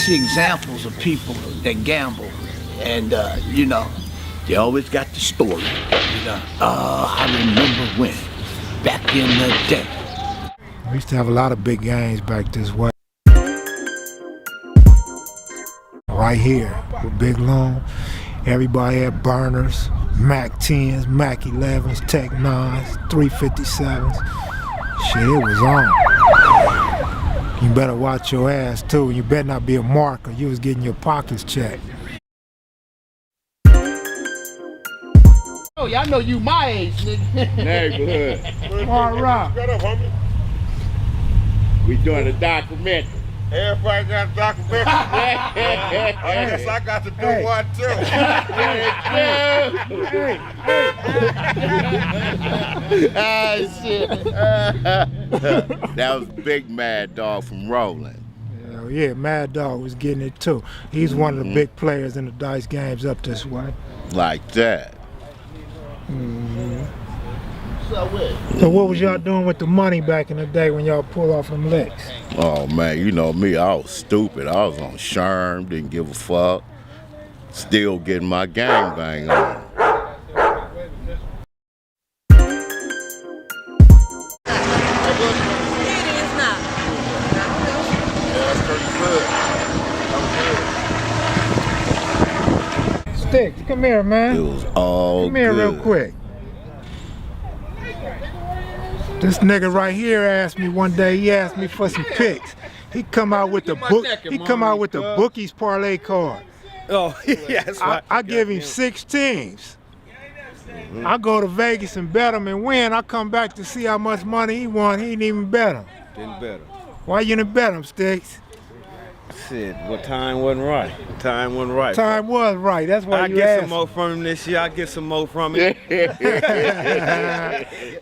see examples of people that gamble, and you know, they always got the story. You know, I remember when, back in the day. We used to have a lot of big games back this way. Right here with Big Long, everybody had burners, Mac 10s, Mac 11s, Tech 9s, 357s. Shit, it was on. You better watch your ass too. You better not be a marker. You was getting your pockets checked. Oh, y'all know you my age, nigga. Neighborhood. All right. Shut up, homie. We doing a documentary. Everybody got a documentary. I guess I got to do one too. Ah, shit. That was Big Mad Dog from Rolling. Hell yeah, Mad Dog was getting it too. He's one of the big players in the dice games up this way. Like that. So what was y'all doing with the money back in the day when y'all pulled off them licks? Oh man, you know me, I was stupid. I was on Sherm, didn't give a fuck. Still getting my gangbang on. Sticks, come here, man. It was all Come here good. real quick. This nigga right here asked me one day, he asked me for some picks. He come out with the book, he come out with the bookies parlay card. Oh, yes. I give him 6 teams. I go to Vegas and bet him and win. I come back to see how much money he won. He didn't even bet him. Didn't bet him. Why you didn't bet him, Sticks? Shit, well, time wasn't right. Time wasn't right. Time was right. That's why I you get asked some more from him this year. I get some more from him.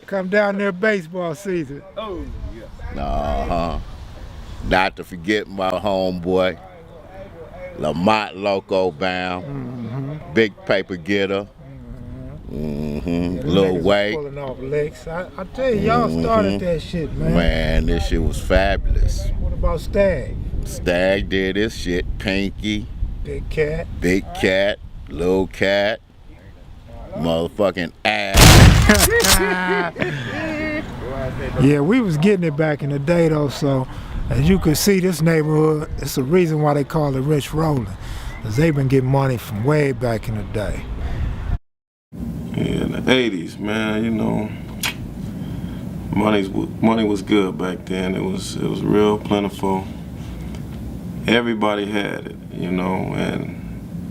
Come down there baseball season. Oh, yeah. Uh-huh. Not to forget my homeboy, Lamont Loco Bound, Big Paper Getter, Lil Way. Pulling off licks. I tell you, y'all started that shit, man. Man, this shit was fabulous. What about Stag? Stag did this shit, Pinky, Big Cat. Big Cat, Lil Cat, motherfucking ass. Yeah, we was getting it back in the day though, so as you can see, this neighborhood, it's the reason why they call it Rich Rolling, because they've been getting money from way back in the day. Yeah, in the 80s, man, you know, money was good back then. It was real plentiful. Everybody had it, you know, and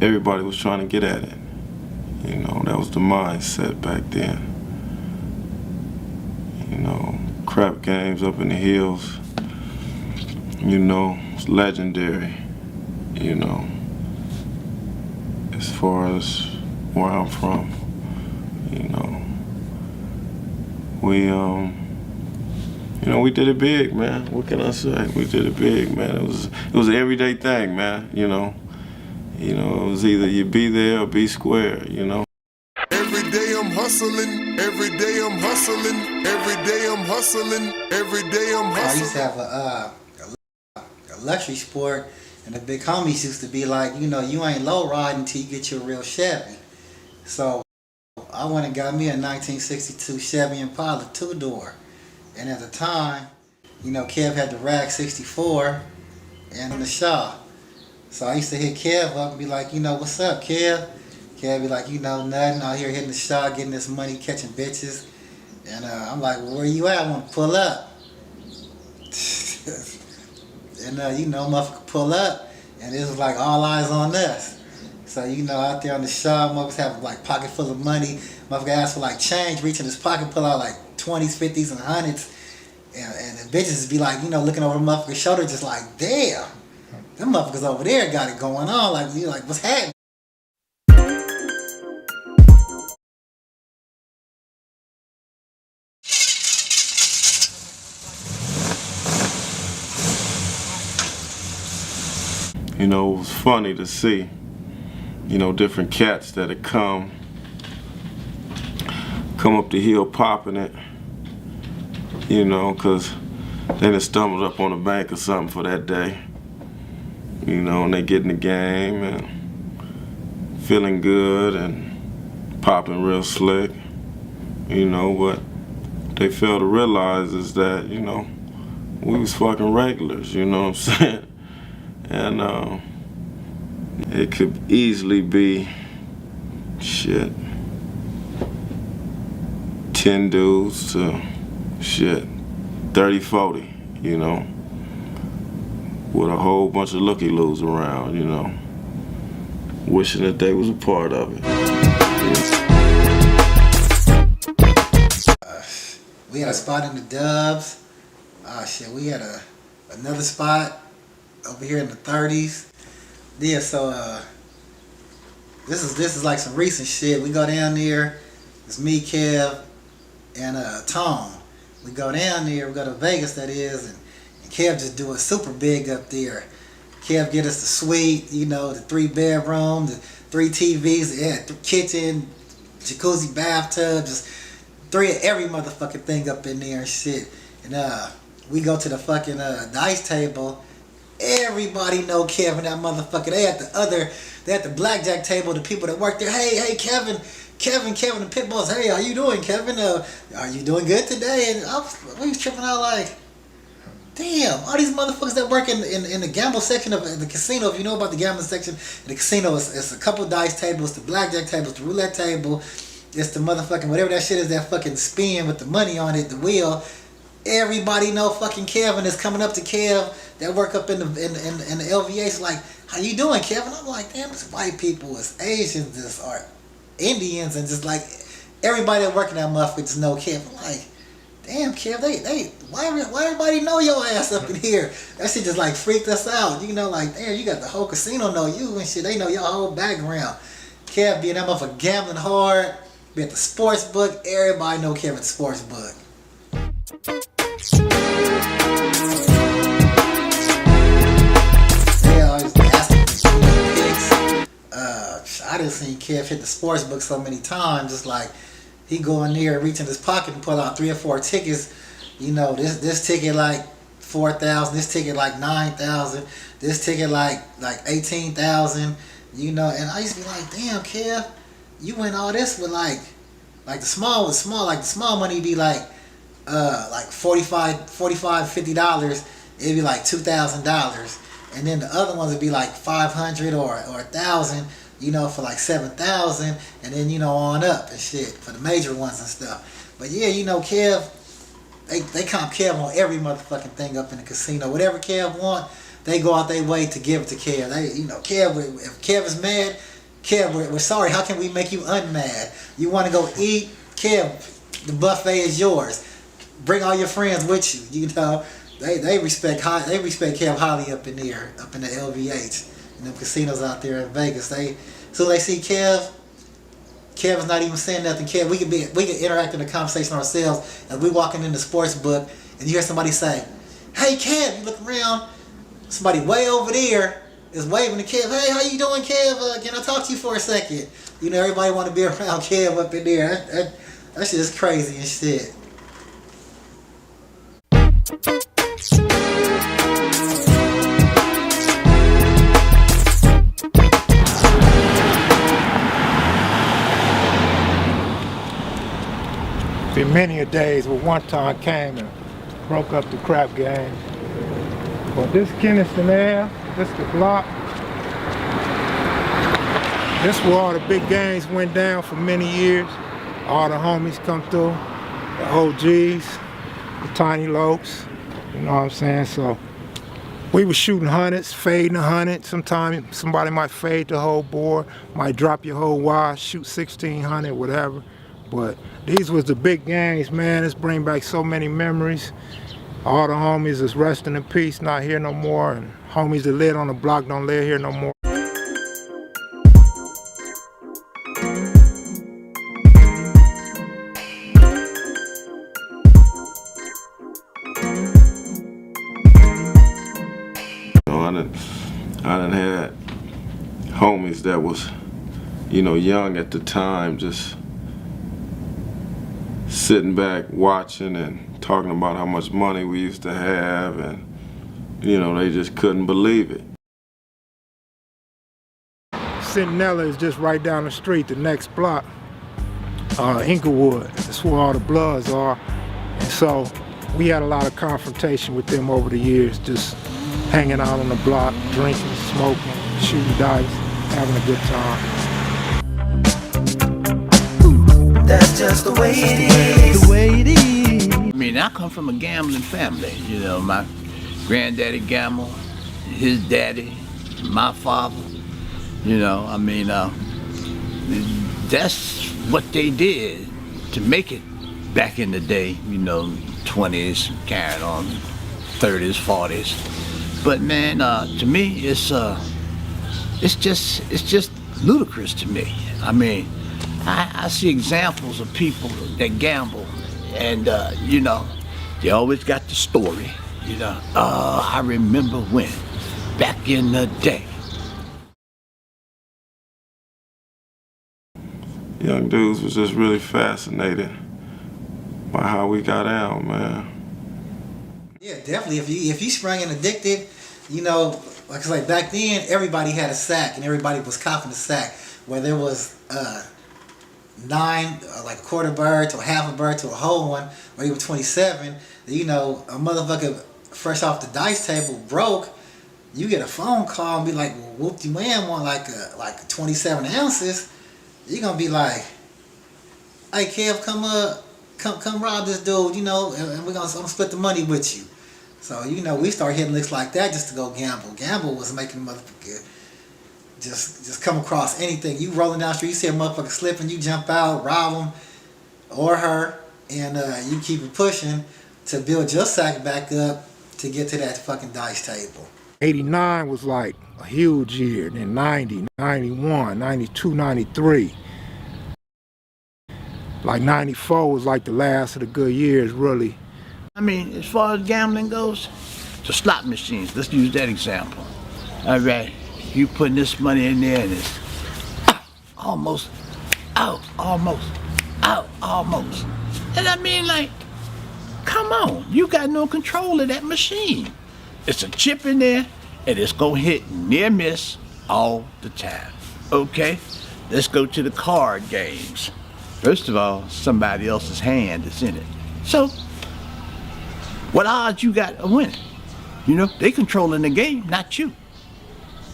everybody was trying to get at it. You know, that was the mindset back then. You know, crap games up in the hills, you know, it's legendary, you know, as far as where I'm from, you know. We, you know, we did it big, man. What can I say? We did it big, man. It was an everyday thing, man, you know. You know, it was either you be there or be square, you know. Every day I'm hustling, every day I'm hustling, every day I'm hustling, every day I'm hustling. I used to have a luxury sport, and the big homies used to be like, you know, you ain't low riding until you get your real Chevy. So I went and got me a 1962 Chevy Impala 2-door. And at the time, you know, Kev had the Rag 64 and the Shaw. So I used to hit Kev up and be like, you know, what's up, Kev? Kev be like, you know, nothing, out here hitting the Shaw, getting this money, catching bitches. And I'm like, well, where you at? I want to pull up. And, you know, motherfucker pull up, and it was like all eyes on us. So, you know, out there on the Shaw, motherfuckers have like pocket full of money. Motherfucker asked for like change, reach in his pocket, pull out like 20s, 50s, and 100s. And the bitches be like, you know, looking over the motherfucker's shoulder, just like, damn, them motherfuckers over there got it going on. Like, you like, what's happening? You know, it was funny to see, you know, different cats that had come up the hill popping it, you know, because they done stumbled up on a bank or something for that day. you know, and they get in the game and feeling good and popping real slick, you know. What they fail to realize is that, you know, we was fucking regulars, you know what I'm saying? And it could easily be, shit, 10 dudes to, shit, 30, 40, you know, with a whole bunch of looky-loos around, you know, wishing that they was a part of it. We had a spot in the Dubs. Shit, we had another spot over here in the 30s. Yeah, so this is like some recent shit. We go down there. It's me, Kev, and Tom. We go down there. We go to Vegas, that is, and Kev just do it super big up there. Kev get us the suite, you know, the 3 bedroom, the 3 TVs, yeah, kitchen, jacuzzi, bathtub, just 3 of every motherfucking thing up in there and shit. And we go to the fucking dice table. Everybody know Kevin, that motherfucker. They at the blackjack table. The people that work there. Hey, Kevin, the pit bulls. Hey, how you doing, Kevin? Are you doing good today? And we was tripping out like, damn, all these motherfuckers that work in the gamble section of the casino. If you know about the gambling section, the casino it's a couple dice tables, the blackjack tables, the roulette table. It's the motherfucking whatever that shit is, that fucking spin with the money on it, the wheel. Everybody know fucking Kevin is coming up to Kev that work up in the LVA's like, how you doing, Kevin? I'm like, damn, it's white people, it's Asians, it's are Indians, and just like everybody that work in that motherfucker just know Kev. I'm like, damn, Kev, why everybody know your ass up in here? That shit just like freaked us out. You know, like, damn, you got the whole casino know you and shit. They know your whole background. Kev being that motherfucker gambling hard, be at the sports book. Everybody know Kev at the sports book. Yeah, I was asking for picks. I done seen Kev hit the sports book so many times. It's like he go in there, reach in his pocket and pull out 3 or 4 tickets. You know, this ticket like 4,000, this ticket like 9,000, this ticket like 18,000. You know, and I used to be like, damn, Kev, you win all this with like the small was small, like the small money be like $45, $50. It'd be like $2,000, and then the other ones would be like 500 or 1,000. You know, for like 7,000, and then, you know, on up and shit for the major ones and stuff. But yeah, you know, Kev, they comp Kev on every motherfucking thing up in the casino. Whatever Kev want, they go out their way to give it to Kev. They, you know, Kev, if Kev is mad, Kev, we're sorry. How can we make you unmad? You want to go eat, Kev? The buffet is yours. Bring all your friends with you. You know, they respect Kev highly up in there, up in the LVH. Them casinos out there in Vegas, so they see Kev's not even saying nothing. Kev, we can interact in the conversation ourselves as we walking in the sports book, and you hear somebody say, "Hey, Kev," you look around, somebody way over there is waving to Kev. "Hey, how you doing, Kev? Can I talk to you for a second?" You know, everybody want to be around Kev up in there. That shit is crazy and shit. Been many a days where one time came and broke up the crap game. But this Kinnison Ave, this the block. This where all the big games went down for many years. All the homies come through, the OGs, the Tiny Lokes, you know what I'm saying? So we were shooting hundreds, fading 100. Sometimes somebody might fade the whole board, might drop your whole wire, shoot 1600, whatever. But these was the big games, man. This bring back so many memories. All the homies is resting in peace, not here no more. And homies that lived on the block don't live here no more. I done had homies that was, you know, young at the time, just sitting back watching and talking about how much money we used to have, and you know, they just couldn't believe it. Centinela is just right down the street, the next block, Inglewood. That's where all the Bloods are. And so we had a lot of confrontation with them over the years, just hanging out on the block, drinking, smoking, shooting dice, having a good time. That's just the way it is. The way it is. I mean, I come from a gambling family. You know, my granddaddy gambled, his daddy, my father. You know, I mean, that's what they did to make it back in the day. You know, 20s, carrying on, 30s, 40s. But man, to me, it's just ludicrous to me. I mean, I see examples of people that gamble, and you know, they always got the story. You know, I remember when, back in the day. Young dudes was just really fascinated by how we got out, man. Yeah, definitely. If you sprung and addicted, you know, like back then, everybody had a sack and everybody was copping a sack. Whether it was 9, like a quarter bird to a half a bird to a whole one, or even 27. You know, a motherfucker fresh off the dice table broke. You get a phone call and be like, "Well, whoop, you man want like 27 ounces." You're gonna be like, "Hey, Kev, come rob this dude, you know, and I'm gonna split the money with you." So, you know, we start hitting licks like that just to go gamble. Gamble was making the motherfucker just come across anything. You rolling down the street, you see a motherfucker slipping, you jump out, rob him or her, and you keep it pushing to build your sack back up to get to that fucking dice table. 89 was like a huge year, then 90, 91, 92, 93. Like 94 was like the last of the good years, really. I mean, as far as gambling goes, the slot machines, let's use that example. All right, you putting this money in there and it's almost out, almost out, almost. And I mean, like, come on, you got no control of that machine. It's a chip in there and it's gonna hit near miss all the time. Okay, let's go to the card games. First of all, somebody else's hand is in it. So, what odds you got of winning? You know, they controlling the game, not you.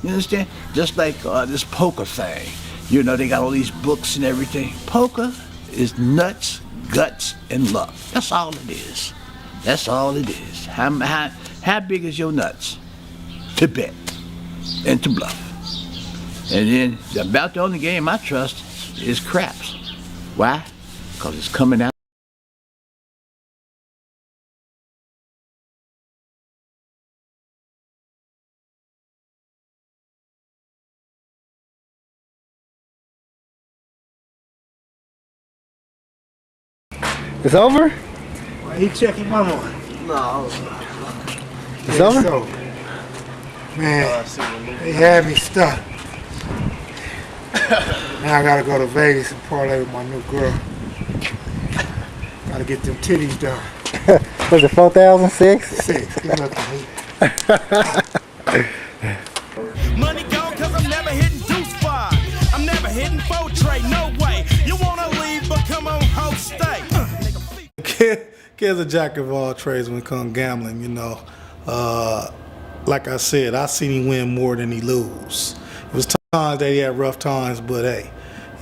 You understand? Just like this poker thing. You know, they got all these books and everything. Poker is nuts, guts, and luck. That's all it is. That's all it is. How big is your nuts? To bet and to bluff. And then about the only game I trust is craps. Why? Because it's coming out. It's over? Why he checking my one? No. It's over? So, man, they had me stuck. Now I gotta go to Vegas and parlay with my new girl. Gotta get them titties done. Was it 4,006? 6. Good luck to me. Money gone cause I'm never hitting deuce five. I'm never hitting four tray, no way. You wanna leave, but come on, ho, stay. Kev's a jack of all trades when it comes gambling, you know. Like I said, I seen him win more than he lose. It was times that he had rough times, but hey,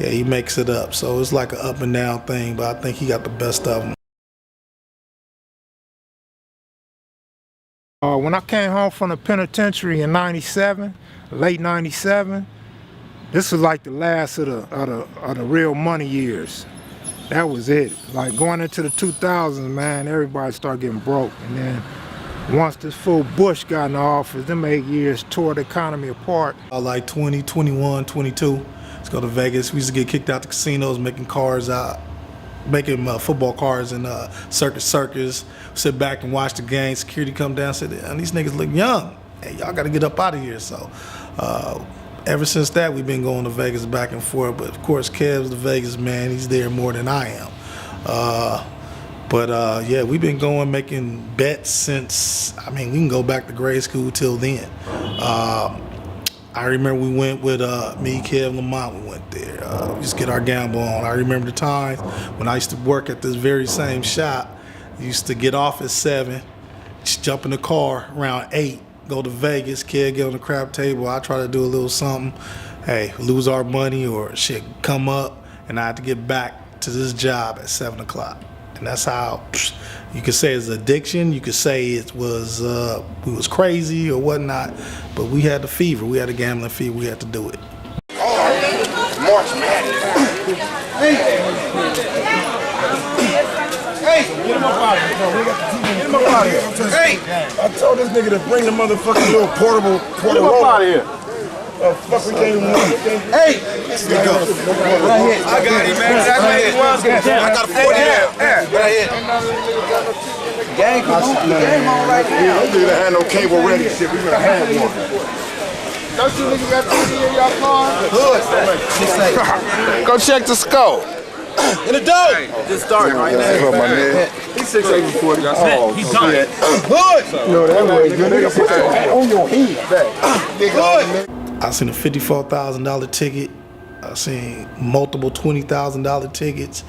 yeah, he makes it up. So it's like an up and down thing, but I think he got the best of them. When I came home from the penitentiary in 97, late 97, this was like the last of the real money years. That was it. Like going into the 2000s, man, everybody started getting broke. And then once this fool Bush got in the office, them 8 years tore the economy apart. Like 20, 21, 22, let's go to Vegas. We used to get kicked out the casinos, making cars out, making football cards in circus. Sit back and watch the game. Security come down and said, these niggas look young. Hey, y'all got to get up out of here. So ever since that, we've been going to Vegas back and forth. But of course, Kev's the Vegas man. He's there more than I am. Yeah, we've been going making bets since, I mean, we can go back to grade school till then. I remember we went with me, Kev, Lamont. We went there. We used to get our gamble on. I remember the times when I used to work at this very same shop. Used to get off at 7, just jump in the car around 8, go to Vegas. Kev get on the crap table. I try to do a little something. Hey, lose our money or shit come up, and I had to get back to this job at 7 o'clock. And that's how you could say it's addiction. You could say it was we was crazy or whatnot, but we had the fever. We had a gambling fever. We had to do it. March Madness. Hey, get him up out of here. Get him up out of here. Hey, I told this nigga to bring the motherfucking little portable. Get him up out of here. Fuck, we can't even win. Hey! Let's go. I got it, man. I got a 40 there. Right here. Gang on right now. Don't do that. Had no cable ready. Shit, we gonna have one. Don't you niggas got TV in your car? Hood. Go check the scope. In the dough. Just start right now. My man. He's 6'8" 40. He's done. Hood. No, that was good. Nigga, put that on your head. Hood. I seen a $54,000 ticket. I seen multiple $20,000 tickets.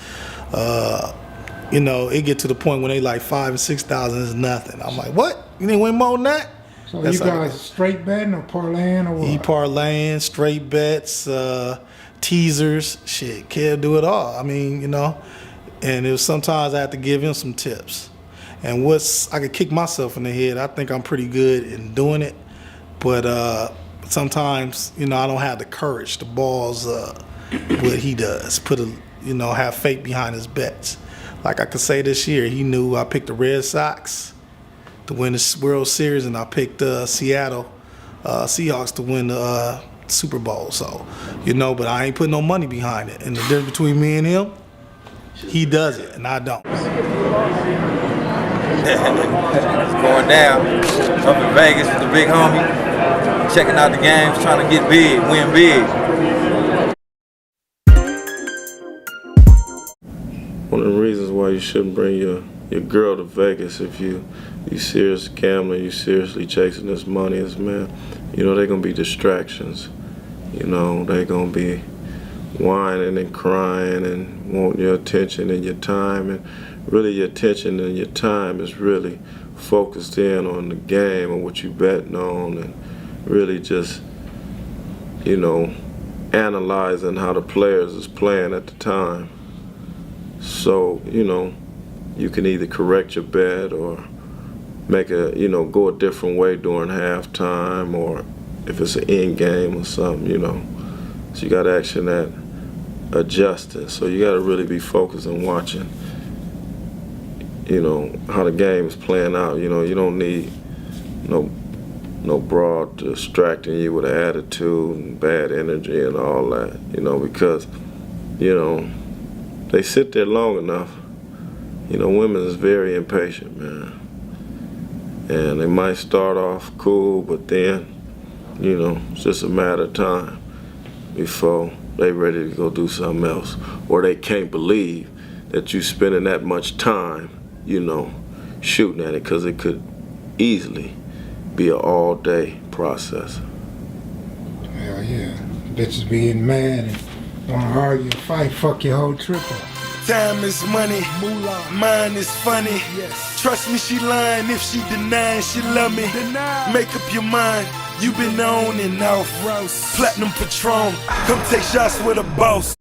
You know, it get to the point when they like 5,000 and 6,000 is nothing. I'm like, what? You didn't win more than that? So that's you got a straight betting or parlaying or what? He parlaying, straight bets, teasers, shit. Kev do it all. I mean, you know, and it was sometimes I had to give him some tips. And I could kick myself in the head. I think I'm pretty good in doing it, but sometimes, you know, I don't have the courage, the balls, what he does. Have faith behind his bets. Like I could say this year, he knew I picked the Red Sox to win the World Series, and I picked Seattle Seahawks to win the Super Bowl. So, you know, but I ain't putting no money behind it. And the difference between me and him, he does it, and I don't. It's going down up in Vegas with the big homie. Checking out the games, trying to get big, win big. One of the reasons why you shouldn't bring your girl to Vegas if you serious gambling, you seriously chasing this money is, man, you know, they're gonna be distractions. You know, they're gonna be whining and crying and want your attention and your time, and really your attention and your time is really focused in on the game and what you betting on, and really just, you know, analyzing how the players is playing at the time. So, you know, you can either correct your bet or make go a different way during halftime, or if it's an end game or something, you know. So you got action at adjusting. So you got to really be focused on watching, you know, how the game is playing out. You know, you don't need no broad distracting you with an attitude and bad energy and all that, you know, because, you know, they sit there long enough. You know, women is very impatient, man. And they might start off cool, but then, you know, it's just a matter of time before they ready to go do something else. Or they can't believe that you spending that much time, you know, shooting at it, because it could easily be an all-day process. Hell yeah. Bitches be getting mad and want to argue and fight, fuck your whole trip up. Time is money, mine is funny. Yes. Trust me, she lying if she denying she love me. Make up your mind, you been on and off. Platinum Patron, come take shots with a boss.